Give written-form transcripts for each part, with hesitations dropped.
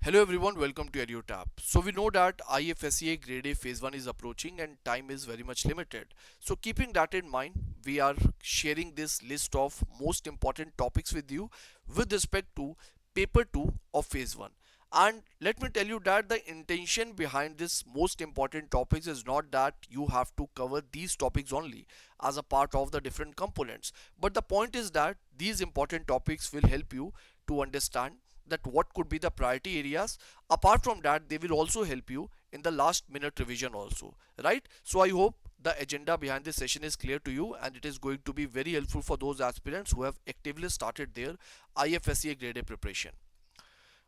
Hello everyone, welcome to EduTap. So we know that IFSCA Grade A Phase 1 is approaching and time is very much limited. So keeping that in mind, we are sharing this list of most important topics with you with respect to Paper 2 of Phase 1. And let me tell you that the intention behind this most important topics is not that you have to cover these topics only as a part of the different components. But the point is that these important topics will help you to understand that what could be the priority areas. Apart from that, they will also help you in the last minute revision also, right? So I hope the agenda behind this session is clear to you and it is going to be very helpful for those aspirants who have actively started their IFSCA grade A preparation.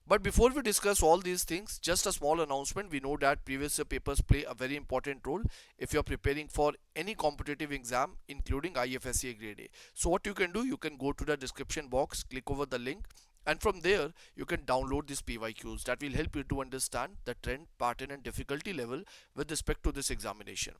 But before we discuss all these things, just a small announcement. We know that previous year papers play a very important role if you're preparing for any competitive exam, including IFSCA grade A. So what you can do, you can go to the description box, click over the link, and from there you can download these PYQs that will help you to understand the trend, pattern, and difficulty level with respect to this examination.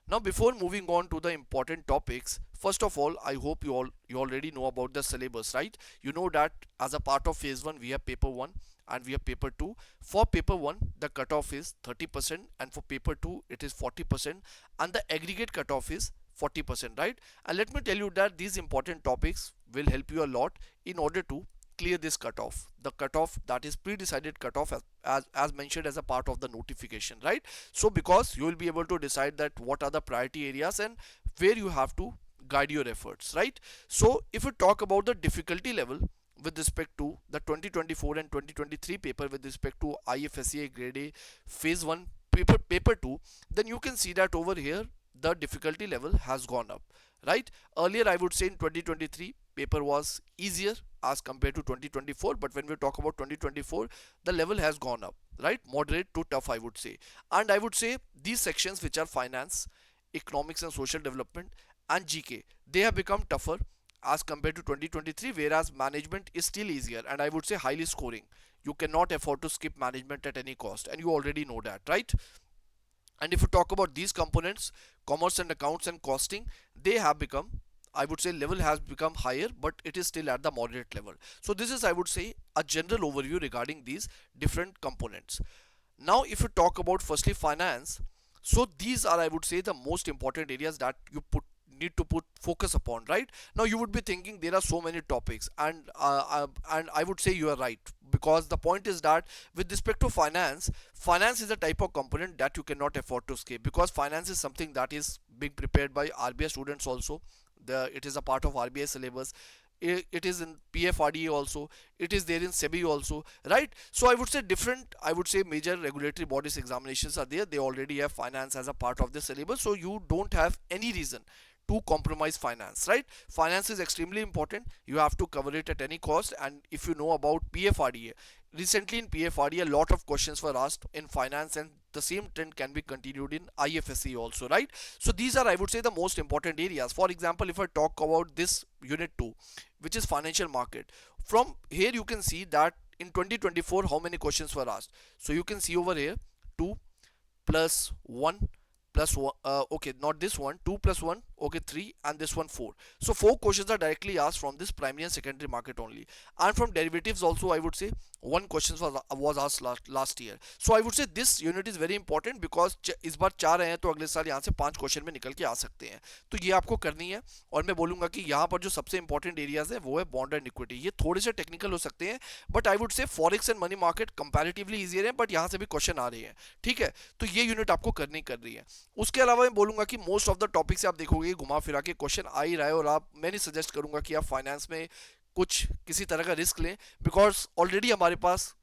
Now, before moving on to the important topics, first of all, I hope you already know about the syllabus, right? You know that as a part of phase 1, we have paper 1 and we have paper 2. For paper 1, the cutoff is 30%, and for paper 2, it is 40%, and the aggregate cutoff is 40%, right? And let me tell you that these important topics will help you a lot in order to clear this cutoff, the cutoff that is pre-decided cutoff as mentioned as a part of the notification, right? So because you will be able to decide that what are the priority areas and where you have to guide your efforts, right? So if we talk about the difficulty level with respect to the 2024 and 2023 paper with respect to IFSCA grade A phase 1 paper 2, then you can see that over here the difficulty level has gone up, right? Earlier I would say in 2023 paper was easier as compared to 2024, but when we talk about 2024, the level has gone up, right? Moderate to tough, I would say. And I would say these sections which are finance, economics and social development, and GK, they have become tougher as compared to 2023, whereas management is still easier and I would say highly scoring. You cannot afford to skip management at any cost, and you already know that, right? And if you talk about these components, commerce and accounts and costing, they have become, I would say, level has become higher, but it is still at the moderate level. So this is, I would say, a general overview regarding these different components. Now if you talk about firstly finance, so these are, I would say, the most important areas that you need to put focus upon, right? Now you would be thinking there are so many topics, and I would say you are right, because the point is that with respect to finance, finance is a type of component that you cannot afford to skip, because finance is something that is being prepared by RBI students also. It is a part of RBI syllabus. It is in PFRDA also, it is there in SEBI also, right? So I would say different, I would say major regulatory bodies examinations are there, they already have finance as a part of the syllabus, so you don't have any reason to compromise finance, right? Finance is extremely important, you have to cover it at any cost. And if you know about PFRDA, recently in PFRDA a lot of questions were asked in finance, and the same trend can be continued in IFSC also, right? So these are, I would say, the most important areas. For example, if I talk about this unit 2, which is financial market, from here you can see that in 2024 how many questions were asked. So you can see over here 2 plus 1 plus 1, okay, not this one, 2 plus 1, okay, 3, and this one 4. So 4 questions are directly asked from this primary and secondary market only. And from derivatives also, I would say one question was asked last year. So I would say this unit is very important, because इस बार 4 आए हैं तो अगले साल यहाँ से 5 question में निकल के आ सकते हैं, तो ये आपको करनी है। और मैं बोलूंगा कि यहाँ पर जो सबसे इंपॉर्टेंट एरियाज है वो है बॉन्ड एंड इक्विटी। ये थोड़े से टेक्निकल हो सकते हैं, बट आई वुड से forex and money market comparatively easier है, बट यहाँ से भी क्वेश्चन आ रहे हैं, ठीक है? तो ये यूनिट आपको करनी कर रही है। उसके अलावा मैं बोलूंगा कि मोस्ट ऑफ द टॉपिक से आप देखोगे घुमा फिरा के क्वेश्चन आ ही रहा है, और मैं नहीं सजेस्ट करूंगा कि आप फाइनेंस में कुछ किसी तरह का रिस्क लें, बिकॉज ऑलरेडी हमारे पास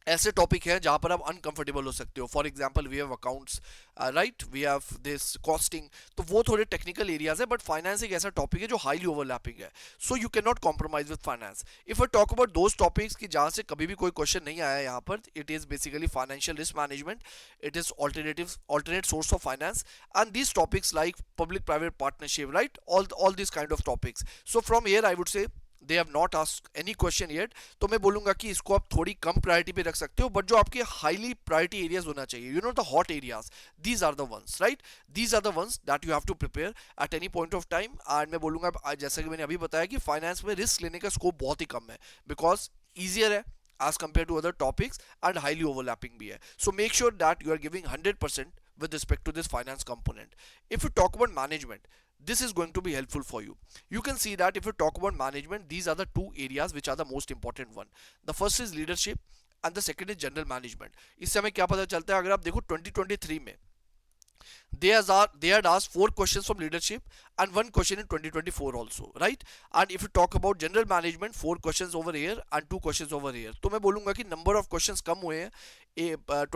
ऐसे टॉपिक है जहां पर आप अनकंफर्टेबल हो सकते हो। For example we have accounts, right, we have this costing, तो वो थोड़े टेक्निकल एरियाज है, बट फाइनेंस एक ऐसा टॉपिक है जो हाईली ओवरलैपिंग है, so you can not compromise with finance. If I talk about those topics की जहां से कभी भी कोई क्वेश्चन नहीं आया यहाँ पर, it is basically financial risk management, it is alternate source of finance, and these topics like public private partnership, right, all these kind of topics. So from here I would say they have not asked any question yet, तो मैं बोलूंगा कि इसको आप थोड़ी कम priority पे रख सकते हो, बट जो आपके हाईली प्रायोरिटी एरियाज होना चाहिए, you know the hot areas, these are the ones, right, these are the ones that you have to prepare at any point of time. And मैं बोलूंगा जैसा कि मैंने अभी बताया कि फाइनेंस में रिस्क लेने का स्कोप बहुत ही कम है, बिकॉज ईजियर है, as compared to other topics and highly overlapping bhi hai. So make sure that you are giving 100% with respect to this finance component. If you talk about management, this is going to be helpful for you. You can see that if you talk about management, these are the two areas which are the most important one. The first is leadership and the second is general management. इससे हमें क्या पता चलता है, अगर आप देखो 2023 में they had asked 4 questions from leadership and 1 question in 2024 also, right? And if you talk about general management, 4 questions over here and 2 questions over here. तो मैं बोलूंगा कि number of questions कम हुए हैं.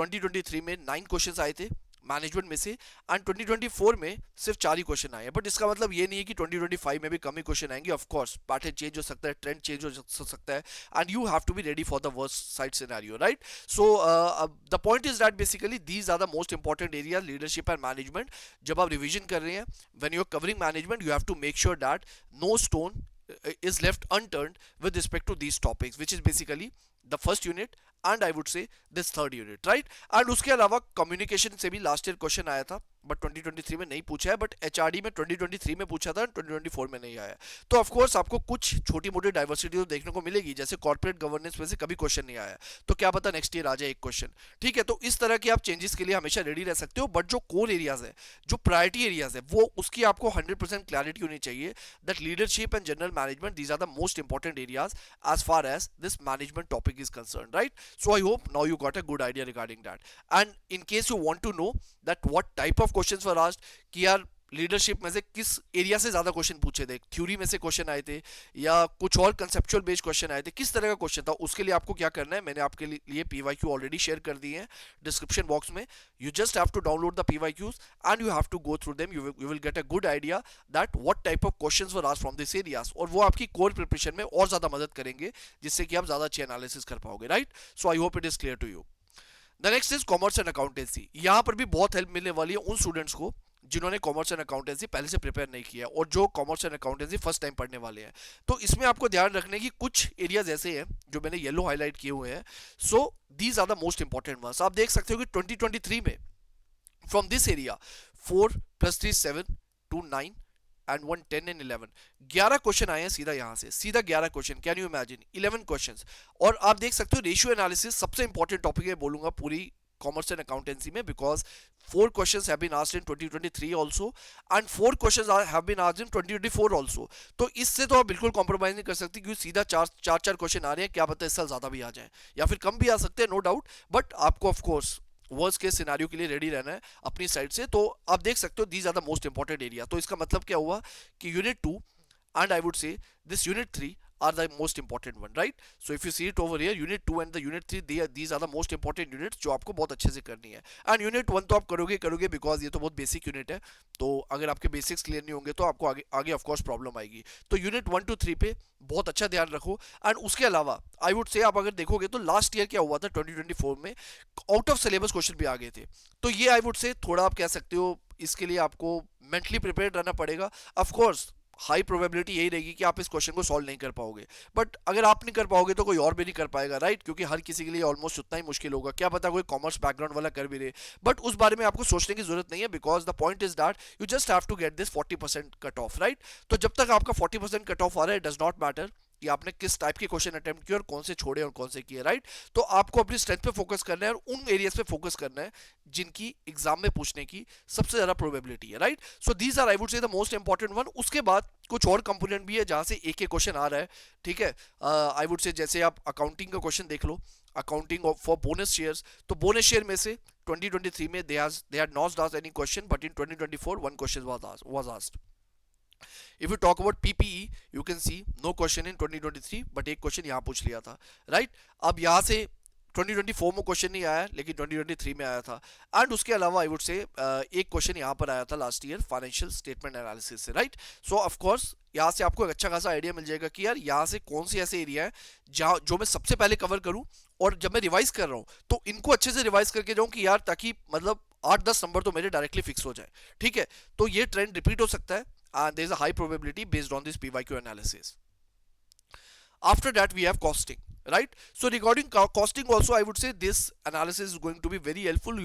2023 में 9 questions आए थे मैनेजमेंट में से एंड 2024 में सिर्फ 4 ही क्वेश्चन आए हैं. बट इसका मतलब ये नहीं है कि 2025 में भी कम ही क्वेश्चन आएंगे. ऑफ कोर्स पैटर्न चेंज हो सकता है, ट्रेंड चेंज हो सकता है and you have to be ready for the worst side scenario, right? So the point is that basically these are the most important area, leadership and management. जब आप रिविजन कर रहे हैं, when you are covering management, you have to make sure that no stone is left unturned with respect to these topics, which is basically the first unit and I would say this third unit, right? And उसके अलावा communication से भी last year question आया था but 2023 में नहीं पूछा है, बट एचआरडी में 2023 में पूछा था, 2024 में नहीं आया. तो ऑफ कोर्स आपको कुछ छोटी मोटी डाइवर्सिटी तो देखने को मिलेगी, जैसे कॉर्पोरेट गवर्नेंस में से कभी क्वेश्चन नहीं आया, तो क्या पता नेक्स्ट ईयर आ जाए एक क्वेश्चन, ठीक है? तो इस तरह के आप चेंजेस के लिए हमेशा रेडी रह सकते हो. बट जो कोर एरियाज है, जो प्रायोरिटी एरियाज है, वो उसकी आपको 100% क्लैरिटी होनी चाहिए that leadership and general management, these are the most important areas as far as this management topic is concern, right? So I hope now you got a good idea regarding that. And in case you want to know that what type of questions were asked, कि यार leadership में से किस area से ज्यादा question पूछे थे, theory में से क्वेश्चन आए थे या कुछ और कंसेप्चुअल बेस्ड क्वेश्चन आए थे, किस तरह का क्वेश्चन था, उसके लिए आपको क्या करना है, मैंने आपके लिए पीवाईक्यू ऑलरेडी शेयर कर दिए हैं डिस्क्रिप्शन बॉक्स में. You just have to download the PYQs and you have to go through them. You will get a good idea that what type of questions were asked from this areas, और वो आपकी core preparation में और ज्यादा मदद करेंगे, जिससे कि आप ज्यादा अच्छे एनालिसिस कर पाओगे, right? So I hope it is clear to you. The next is commerce and accountancy. यहां पर भी बहुत हेल्प मिलने वाली है उन स्टूडेंट्स को जिन्होंने कॉमर्स एंड अकाउंटेंसी पहले से प्रिपेयर नहीं किया और जो commerce and accountancy first time पढ़ने वाले हैं. तो इसमें आपको ध्यान रखने की कुछ एरियाज ऐसे हैं जो मैंने येलो हाईलाइट किए हुए हैं. So these are the most important ones. आप देख सकते हो कि 2023 में from this area 4 + 3 7 2 9 and 1 10 and 11 11 question आए हैं सीधा यहां से, सीधा 11 question. Can you imagine 11 questions. और आप देख सकते हो रेशियो एनालिसिस सबसे इंपॉर्टेंट टॉपिक है बोलूंगा पूरी कॉमर्स एंड अकाउंटेंसी में, because 4 questions have been asked in 2023 also and 4 questions have been asked in 2024 also. तो इससे तो आप बिल्कुल कॉम्प्रोमाइज नहीं कर सकते क्योंकि सीधा चार क्वेश्चन आ रहे हैं. क्या पता इस साल ज्यादा भी आ जाए या फिर कम भी आ सकते हैं, नो डाउट. बट आपको of course worst case scenario के लिए रेडी रहना है अपनी साइड से. तो आप देख सकते हो these are the most important area. तो इसका मतलब क्या हुआ कि unit 2 and I would say this unit 3 are the most important one, right? So if you see it over here, unit 2 and the unit 3, these are the most important units जो आपको बहुत अच्छे से करनी है. And unit 1 तो आप करोगे because ये तो बहुत बेसिक यूनिट है, तो अगर आपके बेसिक्स क्लियर नहीं होंगे तो आपको आगे ऑफ कोर्स प्रॉब्लम आएगी. तो यूनिट 1 to 3 पे बहुत अच्छा ध्यान रखो. एंड उसके अलावा आई वुड से आप अगर देखोगे तो लास्ट ईयर क्या हुआ था 2024 में आउट ऑफ सिलेबस क्वेश्चन भी आ गए थे. तो ये आई वुड से थोड़ा आप कह सकते हो इसके लिए आपको मेंटली प्रिपेयर्ड रहना पड़ेगा. ऑफ कोर्स हाई प्रोबेबिलिटी यही रहेगी कि आप इस क्वेश्चन को सॉल्व नहीं कर पाओगे, बट अगर आप नहीं कर पाओगे तो कोई और भी नहीं कर पाएगा, राइट? क्योंकि हर किसी के लिए ऑलमोस्ट उतना ही मुश्किल होगा. क्या पता कोई कॉमर्स बैकग्राउंड वाला कर भी रहे, बट उस बारे में आपको सोचने की जरूरत नहीं है, because the point is that you just have to get this 40% cut off, right? तो जब तक आपका 40% कट ऑफ आ रहा है, डज नॉट मैटर कि आपने किस टाइप के क्वेश्चन अटेम्प्ट किए और कौन से छोड़े और कौन से किए, राइट? तो आपको अपनी स्ट्रेंथ पे फोकस करना है और उन एरियाज पे फोकस करना है जिनकी एग्जाम में पूछने की सबसे ज्यादा प्रोबेबिलिटी है, right? So these are I would से द मोस्ट इंपॉर्टेंट वन. उसके बाद कुछ और कंपोनेंट भी है जहां से एक क्वेश्चन आ रहा है, ठीक है? आई वुड से जैसे आप अकाउंटिंग का क्वेश्चन देख लो, अकाउंटिंग फॉर बोनस शेयर्स. तो बोनस शेयर में से 2023 में they had not asked any question, but in 2024 one question was asked. If you talk about PPE, you can see no question in 2023, but एक question यहाँ पूछ लिया था, right? अब यहाँ से 2024 में क्वेश्चन नहीं आया लेकिन 2023 में आया था. एंड उसके अलावा आई वुड से एक क्वेश्चन यहाँ पर आया था last year financial statement analysis से, राइट? सो ऑफ कोर्स यहाँ से आपको एक अच्छा खासा आइडिया मिल जाएगा कि यार यहाँ से कौन सी ऐसे एरिया है जहाँ जो मैं सबसे पहले कवर करूँ, और जब मैं रिवाइज कर रहा हूँ तो इनको अच्छे से रिवाइज करके जाऊँ कि यार ताकि मतलब 8-10 नंबर तो मेरे डायरेक्टली फिक्स हो जाए, ठीक है? तो ये ट्रेंड रिपीट हो सकता है and there is a high probability based on this PYQ analysis. After that we have costing, right? So regarding costing also I would say this analysis is going to be very helpful.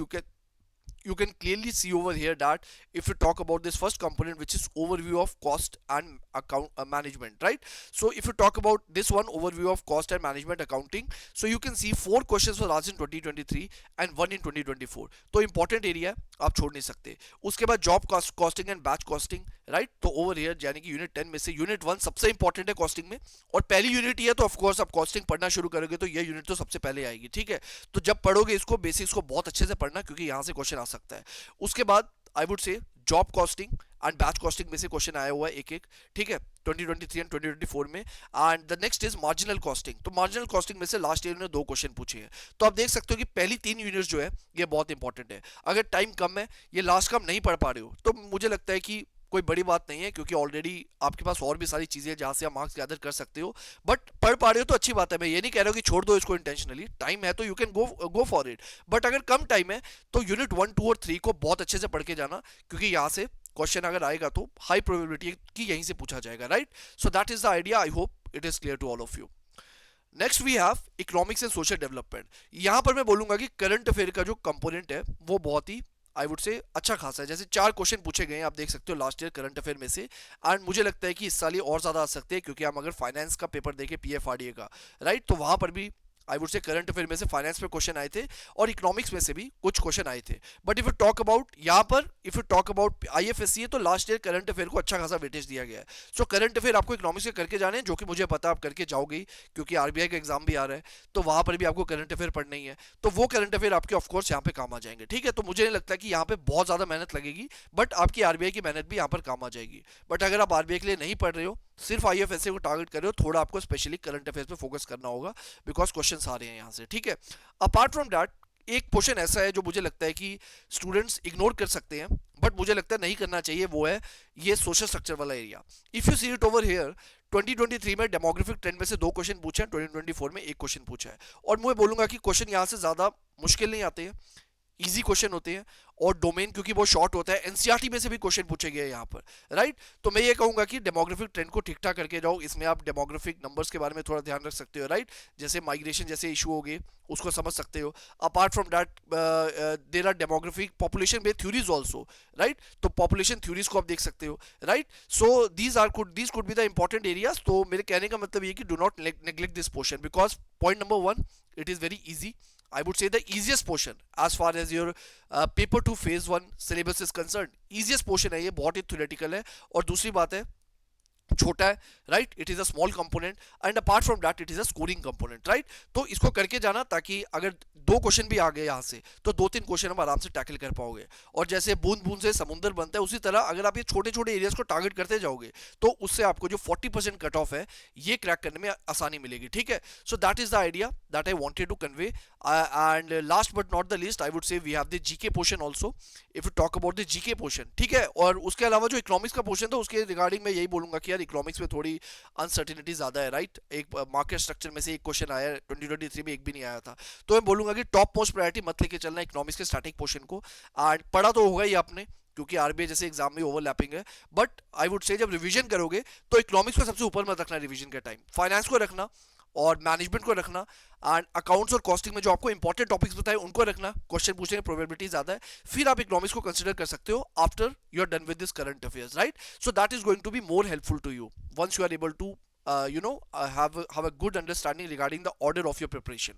you can clearly see over here that if you talk about this first component, which is overview of cost and account management, right? So if you talk about this one, overview of cost and management accounting, so you can see 4 questions were asked in 2023 and 1 in 2024. तो important area है, आप छोड़ नहीं सकते. उसके बाद job costing and batch costing, right? तो over here यानी कि यूनिट 10 में से यूनिट 1 सबसे इंपॉर्टेंट है कॉस्टिंग में, और पहली यूनिट ये है, तो ऑफ कोर्स आप कॉस्टिंग पढ़ना शुरू करोगे तो ये यूनिट तो सबसे पहले आएगी, ठीक है? तो जब पढ़ोगे इसको, बेसिक्स को बहुत अच्छे से पढ़ना, क्योंकि यहां से क्वेश्चन आ सकता है. उसके बाद आई वुड से job costing and batch costing में से क्वेश्चन आया हुआ है एक एक, ठीक है, 2023 एंड 2024 में. And the next is marginal costing. तो मार्जिनल कॉस्टिंग में से लास्ट ईयर ने 2 क्वेश्चन पूछे हैं. तो आप देख सकते हो कि पहली 3 यूनिट्स जो है ये बहुत इंपॉर्टेंट है. अगर टाइम कम है, ये लास्ट का नहीं पढ़ पा रहे हो, तो मुझे लगता है कि कोई बड़ी बात नहीं है, क्योंकि ऑलरेडी आपके पास और भी सारी चीजें हैं जहां से आप मार्क्स गैदर कर सकते हो. बट पढ़ पा रहे हो तो अच्छी बात है. मैं ये नहीं कह रहा हूं कि छोड़ दो इसको इंटेंशनली, टाइम है तो you can go for it. But अगर कम टाइम है तो यूनिट 1, 2 और 3 को बहुत अच्छे से पढ़ के जाना, क्योंकि यहां से क्वेश्चन अगर आएगा तो हाई प्रोबेबिलिटी है कि यहीं से पूछा जाएगा, right? So that is the idea. I hope it is clear to all of you. Next we have economics and social development. यहां पर मैं बोलूंगा कि करंट अफेयर का जो कंपोनेंट है वो बहुत ही आई वुड से अच्छा खासा है. जैसे 4 क्वेश्चन पूछे गए हैं, आप देख सकते हो लास्ट ईयर करंट अफेयर में से. एंड मुझे लगता है कि इस साल ये और ज्यादा आ सकते हैं, क्योंकि हम अगर फाइनेंस का पेपर देखें पीएफआरडीए का, राइट, तो वहां पर भी आई वुड से करंट अफेयर में से फाइनेंस पे क्वेश्चन आए थे और इकोनॉमिक्स में से भी कुछ क्वेश्चन आए थे. But if you talk about यहाँ पर, if you talk about IFSC, तो लास्ट ईयर करंट अफेयर को अच्छा खासा वेटेज दिया गया है. सो करंट अफेयर आपको इकोनॉमिक्स के करके जाने हैं, जो कि मुझे पता आप करके जाओगे, क्योंकि आरबीआई का एग्जाम भी आ रहा है, तो वहां पर भी आपको करंट अफेयर पढ़ना ही है. तो वो करंट अफेयर आपके ऑफकोर्स यहाँ पे काम आ जाएंगे, ठीक है? तो मुझे नहीं लगता कि यहाँ पे बहुत ज्यादा मेहनत लगेगी, बट आपकी आरबीआई की मेहनत भी यहाँ पर काम आ जाएगी. बट अगर आप आरबीआई के लिए नहीं पढ़ रहे हो, सिर्फ आईएफएससी को टारगेट कर रहे हो, थोड़ा आपको स्पेशली करंट अफेयर्स पे फोकस करना होगा, बिकॉज क्वेश्चन आ रहे हैं यहाँ से, ठीक है? अपार्ट फ्रॉम दैट, एक पोर्शन ऐसा है जो मुझे लगता है कि स्टूडेंट्स इग्नोर कर सकते हैं, बट मुझे लगता है नहीं करना चाहिए, वो है ये सोशल स्ट्रक्चर वाला area. If you see it over here, 2023 में डेमोग्राफिक ट्रेंड में से 2 क्वेश्चन पूछे हैं, 2024 में 1 क्वेश्चन पूछा है. और मैं बोलूंगा कि क्वेश्चन यहाँ से ज्यादा मुश्किल नहीं आते हैं, इजी क्वेश्चन होते हैं, और डोमेन क्योंकि वो शॉर्ट होता है, एनसीईआरटी में से भी क्वेश्चन पूछे गए यहाँ पर, राइट? तो मैं ये कहूंगा कि डेमोग्राफिक ट्रेंड को ठीक ठाक करके जाओ. इसमें आप डेमोग्राफिक नंबर्स के बारे में थोड़ा ध्यान रख सकते हो, राइट? जैसे माइग्रेशन जैसे इशू हो गए, उसको समझ सकते हो. Apart from that there are demographic population based theories also, right? तो पॉपुलेशन थ्योरीज को आप देख सकते हो, right? So these could be the important areas. तो मेरे कहने का मतलब ये कि do not neglect this portion, because point number 1, it is very easy. I would say the easiest portion as far as your paper 2 phase 1 syllabus is concerned. easiest portion है ये, बहुत ही theoretical है. और दूसरी बात है, छोटा है, right? It is a small component, and apart from that it is a scoring component, right? तो इसको करके जाना, ताकि अगर 2 क्वेश्चन भी आ गए यहाँ से, तो 2-3 क्वेश्चन हम आराम से टैकल कर पाओगे. और जैसे बूंद बूंद से समुद्र बनता है, उसी तरह अगर आप ये छोटे छोटे एरियाज को टारगेट करते जाओगे, तो उससे आपको जो 40% कट ऑफ है, ये क्रैक करने में आसानी मिलेगी, ठीक है? So that is the idea that I wanted to convey. And last but not the least, I would say we have the GK portion also. If you talk about the GK portion, ठीक है? और उसके अलावा जो economics का portion था, उसके regarding मैं यही बोलूंगा कि यार इकोनॉमिक्स में थोड़ी अनसर्टिनिटी ज्यादा है, राइट? एक मार्केट स्ट्रक्चर में से एक क्वेश्चन आया है, 2023 में एक भी नहीं आया था. तो मैं बोलूंगा कि टॉप मोस्ट प्रायोरिटी मत लेके चलना इकोनॉमिक्स के स्टैटिक पोर्शन को. एंड पढ़ा तो होगा ही आपने, क्योंकि आरबीआई जैसे एग्जाम में ओवरलैपिंग है, बट आई वुड से जब रिवीजन करोगे तो इकोनॉमिक्स को सबसे ऊपर मत रखना रिवीजन के टाइम, फाइनेंस को रखना और मैनेजमेंट को रखना, एंड अकाउंट्स और कॉस्टिंग में जो आपको इंपॉर्टेंट टॉपिक्स बताए उनको रखना. क्वेश्चन पूछने की प्रोबेबिलिटी ज्यादा है. फिर आप इकोनॉमिक्स को कंसीडर कर सकते हो after you are done with this current affairs, right? So that is going to be more helpful to you once you are able to have a good understanding regarding the order of your preparation.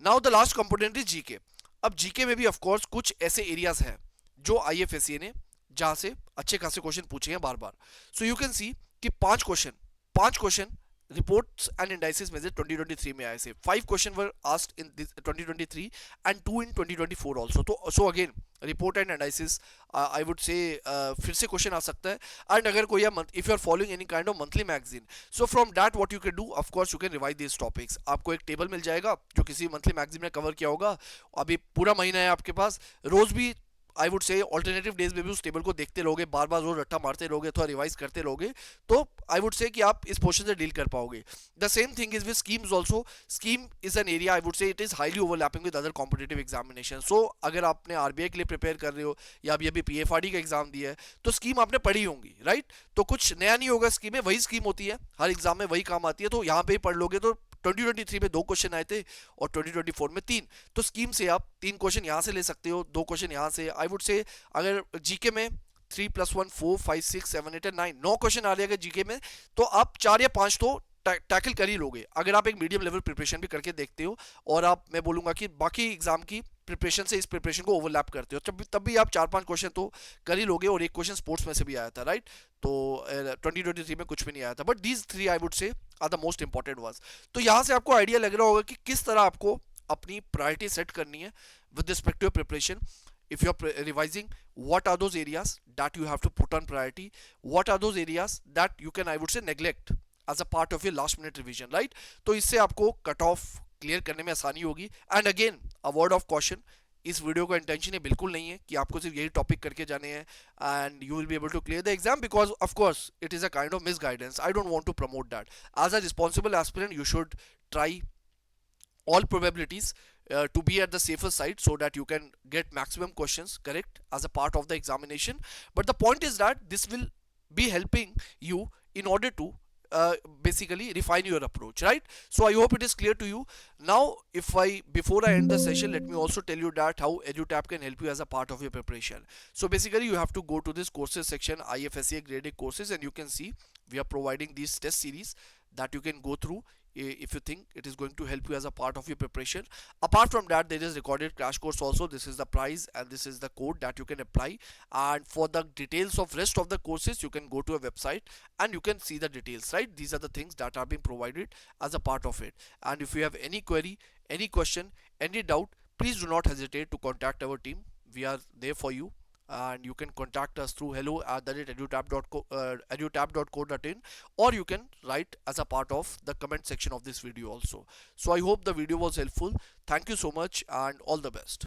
Now the last component is GK. अब GK में भी of course कुछ ऐसे areas हैं जो IFSC ने जहां से अच्छे खासे क्वेश्चन पूछे हैं बार बार. सो यू कैन सी कि 5 क्वेश्चन रिपोर्ट्स एंड इंडाइसेस में से 2023 में आए थे. 5 question were asked in 2023 and 2 in 2024 also. तो so again report and analysis I would say फिर से क्वेश्चन आ सकता है. एंड अगर कोई if you are following any kind of monthly magazine, so from that what you can do, of course you can revise this topics. आपको एक table मिल जाएगा जो किसी मंथली मैगजीन में कवर किया होगा. अभी पूरा महीना है आपके पास, रोज भी आई वुड से ऑल्टरनेटिव डेज में भी उस टेबल को देखते रहोगे, बार बार रोज रट्टा मारते रहोगे, थोड़ा रिवाइज करते रहोगे, तो आई वुड से कि आप इस पोर्शन से डील कर पाओगे. The same thing is with schemes also. Scheme is an area I would say it is highly overlapping with other competitive examination. So अगर आपने आरबीआई के लिए प्रिपेयर कर रहे हो या अभी पीएफआरडी का एग्जाम दिया है, तो स्कीम आपने पढ़ी होंगी, राइट? तो कुछ नया नहीं होगा स्कीम में, वही स्कीम होती है, हर एग्जाम में वही काम आती है. तो यहाँ पे ही पढ़ लोगे तो 2023 में 2 क्वेश्चन आए थे और 2024 में 3। तो स्कीम से आप 3 क्वेश्चन यहाँ से ले सकते हो, 2 क्वेश्चन यहाँ से। आई वुड से अगर जीके में 3 + 1 4 5 6 7 8 9 9 क्वेश्चन आ रहे जीके में, तो आप 4 या 5 तो टैकल कर ही लोगे अगर आप एक मीडियम लेवल प्रिपरेशन भी करके देखते हो, और आप, मैं बोलूंगा कि बाकी एग्जाम की प्रिपरेशन से इस प्रिपरेशन को ओवरलैप करते हो, तब भी आप 4-5 क्वेश्चन तो कर ही लोगे। और एक क्वेश्चन स्पोर्ट्स में से भी आया था, राइट? तो 2023 में कुछ भी नहीं आया था, but these 3 I would say are the most important words. तो यहाँ से आपको आइडिया लग रहा होगा कि किस तरह आपको अपनी प्रायोरिटी सेट करनी है with respect to preparation. If you're revising, what are those areas that you have to put on priority, what are those areas that you can, I would say, neglect as a part of your last minute revision, right? तो इससे आपको cut off clear करने में आसानी होगी। And again a word of caution, इस video का intention ये बिल्कुल नहीं है कि आपको सिर्फ यही टॉपिक करके जाने हैं and you will be able to clear the exam, because of course it is a kind of misguidance. I don't want to promote that. As a responsible aspirant you should try all probabilities to be at the safer side so that you can get maximum questions correct as a part of the examination. But the point is that this will be helping you in order to basically refine your approach, right? So I hope it is clear to you. Now if I, before I end the session, let me also tell you that how EduTap can help you as a part of your preparation. So basically you have to go to this courses section, IFSCA Grade A courses, and you can see we are providing these test series that you can go through if you think it is going to help you as a part of your preparation. Apart from that, there is recorded crash course also. This is the price and this is the code that you can apply, and for the details of rest of the courses you can go to a website and you can see the details, right? These are the things that are being provided as a part of it. And if you have any query, any question, any doubt, please do not hesitate to contact our team. We are there for you, and you can contact us through hello@edutap.co.in, or you can write as a part of the comment section of this video also. So I hope the video was helpful. Thank you so much and all the best.